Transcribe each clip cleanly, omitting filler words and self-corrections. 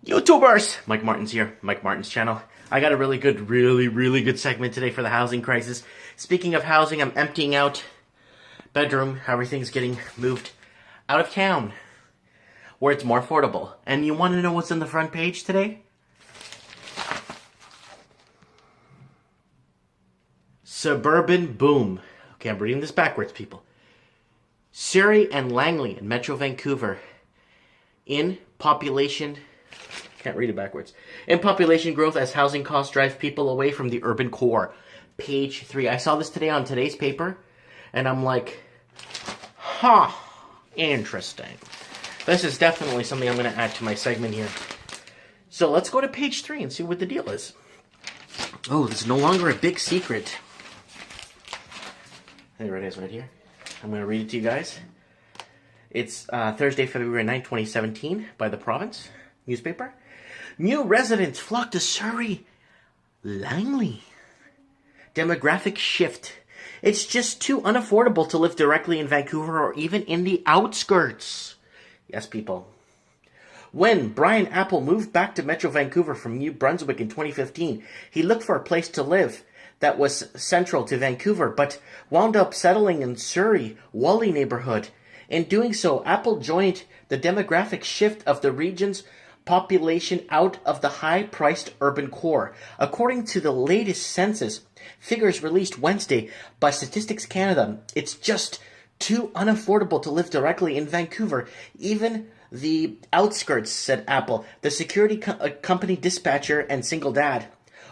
YouTubers! Mike Martin's here, Mike Martin's channel. I got a really good segment today for the housing crisis. Speaking of housing, I'm emptying out bedroom. Everything's getting moved out of town where it's more affordable. And you want to know what's on the front page today? Suburban boom. Okay, I'm reading this backwards, people. Surrey and Langley in Metro Vancouver in population... Can't read it backwards. In population growth as housing costs drive people away from the urban core. Page 3. I saw this today on today's paper, and I'm like, interesting. This is definitely something I'm going to add to my segment here. So let's go to page 3 and see what the deal is. Oh, this is no longer a big secret. There it is right here. I'm going to read it to you guys. It's Thursday, February 9, 2017, by The Province newspaper. New residents flock to Surrey, Langley. Demographic shift. It's just too unaffordable to live directly in Vancouver or even in the outskirts. Yes, people. When Brian Apple moved back to Metro Vancouver from New Brunswick in 2015, he looked for a place to live that was central to Vancouver, but wound up settling in Surrey, Whalley neighborhood. In doing so, Apple joined the demographic shift of the region's population out of the high-priced urban core. According to the latest census figures released Wednesday by Statistics Canada, it's just too unaffordable to live directly in Vancouver, even the outskirts, said Apple, the security company dispatcher and single dad.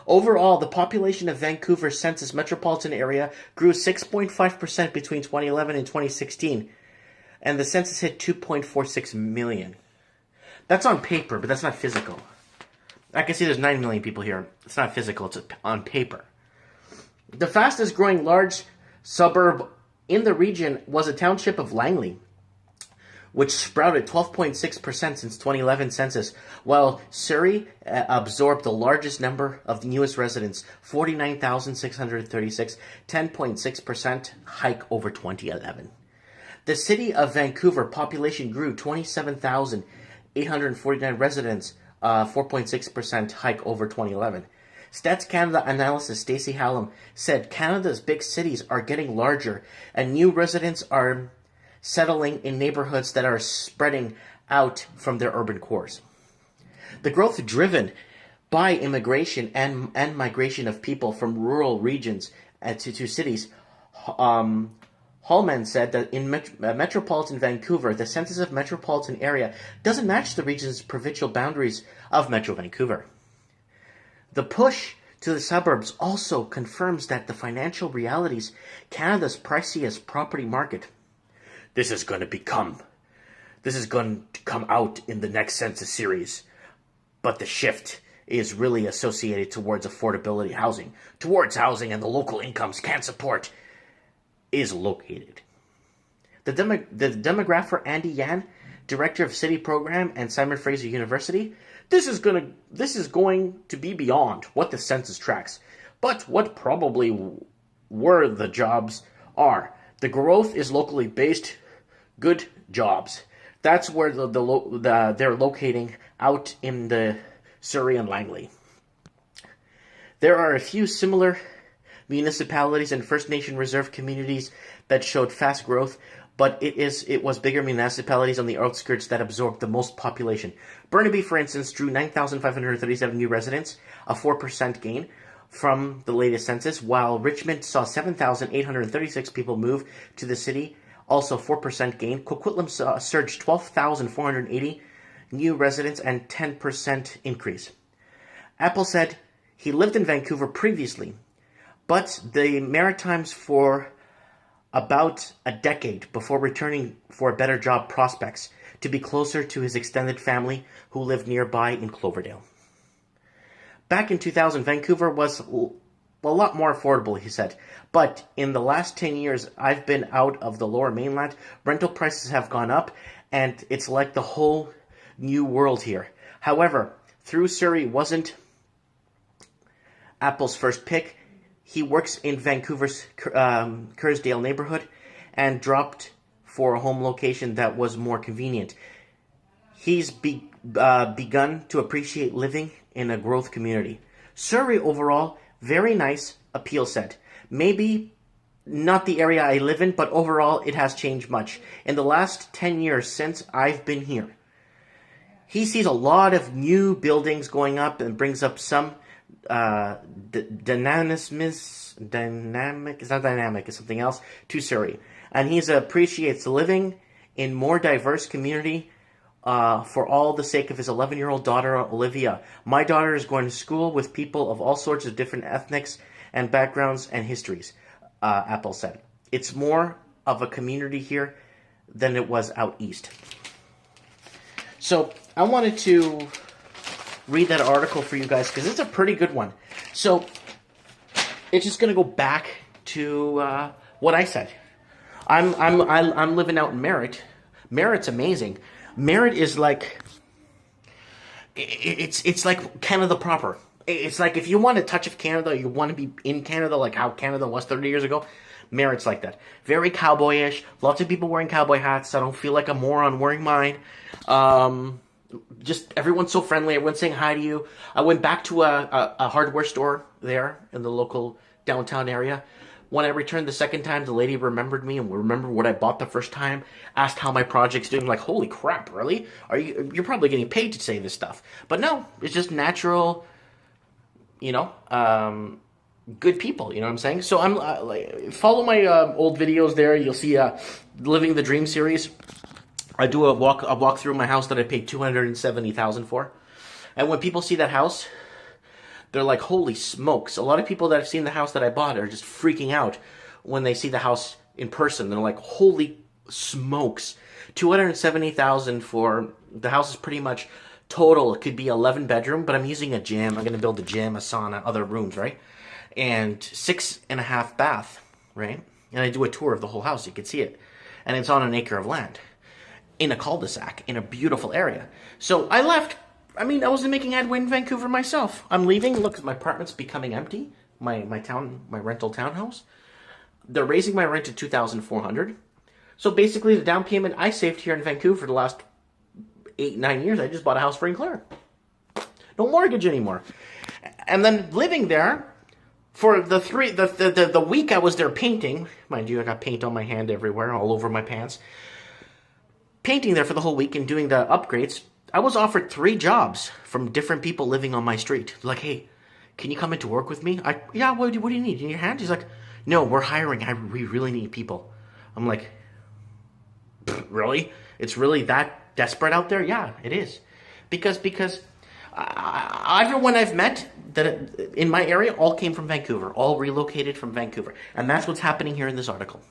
Overall, the population of Vancouver's census metropolitan area grew 6.5% between 2011 and 2016, and the census hit 2.46 million. That's on paper, but that's not physical. I can see there's 9 million people here. It's not physical, it's on paper. The fastest growing large suburb in the region was a township of Langley, which sprouted 12.6% since 2011 census, while Surrey absorbed the largest number of the newest residents, 49,636, 10.6% hike over 2011. The city of Vancouver population grew 27,849 residents, 4.6% hike over 2011. Stats Canada analyst Stacey Hallam said Canada's big cities are getting larger and new residents are settling in neighborhoods that are spreading out from their urban cores. The growth driven by immigration and migration of people from rural regions to cities. Hallman said that in metropolitan Vancouver, the census of metropolitan area doesn't match the region's provincial boundaries of Metro Vancouver. The push to the suburbs also confirms that the financial realities Canada's priciest property market. This is going to come out in the next census series, but the shift is really associated towards affordability housing, towards housing and the local incomes can't support, is located. The demographer Andy Yan, director of city program and Simon Fraser University, this is going to be beyond what the census tracks, but what probably were the jobs are. The growth is locally based, good jobs. That's where they're locating out in the Surrey and Langley. There are a few similar municipalities and First Nation reserve communities that showed fast growth, but it was bigger municipalities on the outskirts that absorbed the most population. Burnaby, for instance, drew 9,537 new residents, a 4% gain from the latest census, while Richmond saw 7,836 people move to the city, also 4% gain. Coquitlam surged 12,480 new residents and 10% increase. Apple said he lived in Vancouver previously, but the Maritimes for about a decade before returning for better job prospects to be closer to his extended family who lived nearby in Cloverdale. Back in 2000, Vancouver was a lot more affordable, he said, but in the last 10 years, I've been out of the lower mainland, rental prices have gone up, and it's like the whole new world here. However, through Surrey wasn't Apple's first pick. He works in Vancouver's Kerrsdale neighborhood and dropped for a home location that was more convenient. He's begun to appreciate living in a growth community. Surrey overall, very nice appeal set. Maybe not the area I live in, but overall it has changed much. In the last 10 years since I've been here, he sees a lot of new buildings going up and brings up some dynamic, it's not dynamic, it's something else, to Surrey. And he appreciates living in more diverse community for all the sake of his 11-year-old daughter, Olivia. My daughter is going to school with people of all sorts of different ethnics and backgrounds and histories, Apple said. It's more of a community here than it was out east. So I wanted to read that article for you guys because it's a pretty good one. So it's just going to go back to what I said. I'm living out in Merritt. Merritt's amazing. Merritt is like, it's like Canada proper. It's like if you want a touch of Canada, you want to be in Canada like how Canada was 30 years ago, Merritt's like that. Very cowboyish. Lots of people wearing cowboy hats. I don't feel like a moron wearing mine. Just everyone's so friendly. Everyone's saying hi to you. I went back to a hardware store there in the local downtown area. When I returned the second time, the lady remembered me and remembered what I bought the first time. Asked how my project's doing. I'm like, holy crap, really? You're probably getting paid to say this stuff. But no, it's just natural, good people. You know what I'm saying? So I'm follow my old videos there. You'll see Living the Dream series. I do a walk through my house that I paid $270,000 for, and when people see that house, they're like, "Holy smokes!" A lot of people that have seen the house that I bought are just freaking out when they see the house in person. They're like, "Holy smokes!" $270,000 for the house is pretty much total. It could be 11 bedroom, but I'm using a gym. I'm going to build a gym, a sauna, other rooms, right? And 6.5 bath, right? And I do a tour of the whole house. You can see it, and it's on an acre of land. In a cul-de-sac, in a beautiful area. So I left. I wasn't making headway in Vancouver myself. I'm leaving. Look, my apartment's becoming empty. My rental townhouse. They're raising my rent to $2,400. So basically, the down payment I saved here in Vancouver for the last 8-9 years, I just bought a house for Claire. No mortgage anymore. And then living there for the week I was there painting. Mind you, I got paint on my hand everywhere, all over my pants. Painting there for the whole week and doing the upgrades, I was offered 3 jobs from different people living on my street. They're like, hey, can you come into work with me? Yeah, what do you need? In your hand? He's like, no, we're hiring. We really need people. I'm like, really? It's really that desperate out there? Yeah, it is. Because everyone I've met that in my area all came from Vancouver, all relocated from Vancouver. And that's what's happening here in this article.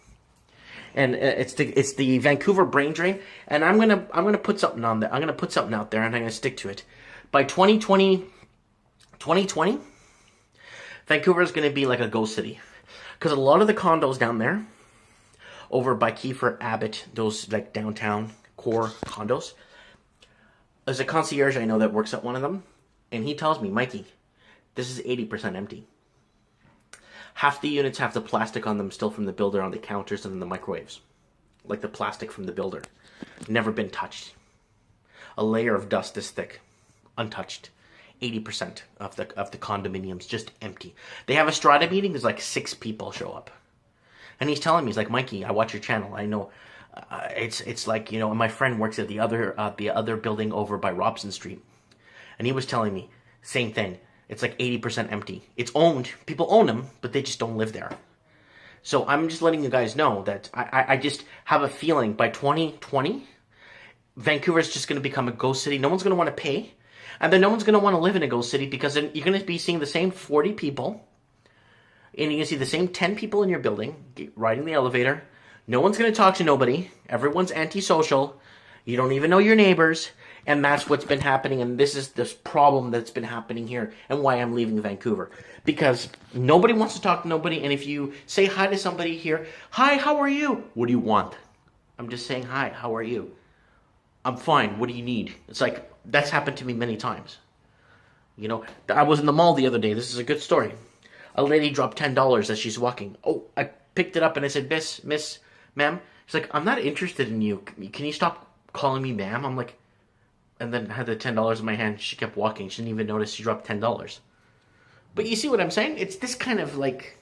And it's the Vancouver brain drain, and I'm gonna put something on there. I'm gonna put something out there, and I'm gonna stick to it. By 2020, Vancouver is gonna be like a ghost city, because a lot of the condos down there, over by Kiefer, Abbott, those like downtown core condos, there's a concierge I know that works at one of them, and he tells me, Mikey, this is 80% empty. Half the units have the plastic on them still from the builder on the counters and in the microwaves. Like the plastic from the builder. Never been touched. A layer of dust this thick. Untouched. 80% of the condominiums just empty. They have a strata meeting, there's like 6 people show up. And he's telling me, he's like, Mikey, I watch your channel. I know it's like, my friend works at the other building over by Robson Street. And he was telling me, same thing. It's like 80% empty. It's owned. People own them, but they just don't live there. So I'm just letting you guys know that I just have a feeling by 2020, Vancouver's just going to become a ghost city. No one's going to want to pay. And then no one's going to want to live in a ghost city because then you're going to be seeing the same 40 people. And you're going to see the same 10 people in your building riding the elevator. No one's going to talk to nobody. Everyone's antisocial. You don't even know your neighbors. And that's what's been happening, and this is this problem that's been happening here, and why I'm leaving Vancouver. Because nobody wants to talk to nobody, and if you say hi to somebody here, hi, how are you? What do you want? I'm just saying hi, how are you? I'm fine, what do you need? It's like, that's happened to me many times. I was in the mall the other day, this is a good story. A lady dropped $10 as she's walking. Oh, I picked it up and I said, ma'am. She's like, I'm not interested in you. Can you stop calling me ma'am? I'm like, and then had the $10 in my hand. She kept walking. She didn't even notice she dropped $10. But you see what I'm saying? It's this kind of like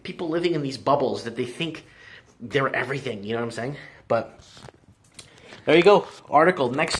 people living in these bubbles that they think they're everything. You know what I'm saying? But there you go. Article next.